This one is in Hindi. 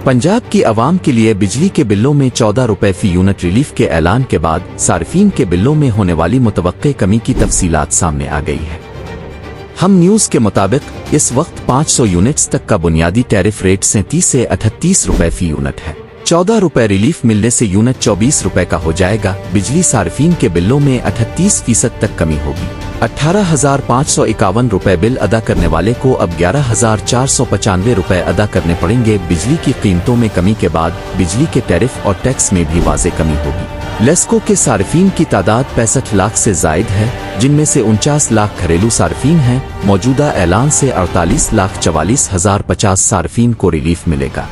पंजाब की आवाम के लिए बिजली के बिलों में 14 रुपए फी यूनिट रिलीफ के ऐलान के बाद सार्फिन के बिलों में होने वाली मुतवक्के कमी की तफसीलात सामने आ गई है। हम न्यूज़ के मुताबिक इस वक्त 500 यूनिट्स तक का बुनियादी टैरिफ रेट 37 से 38 रुपए फी यूनिट है। 14 रुपए रिलीफ मिलने से यूनिट 24 रुपए का हो जाएगा। बिजली सार्फिन के बिलों में 38% तक कमी होगी। 18,551 रुपए बिल अदा करने वाले को अब 11,495 रुपए अदा करने पड़ेंगे। बिजली की कीमतों में कमी के बाद बिजली के टैरिफ और टैक्स में भी वाज़े कमी होगी। लेस्को के सार्फिन की तादाद 65 लाख से जायद है, जिनमें से 49 लाख घरेलू सार्फिन हैं। मौजूदा ऐलान से 48,44,050 सार्फिन को रिलीफ मिलेगा।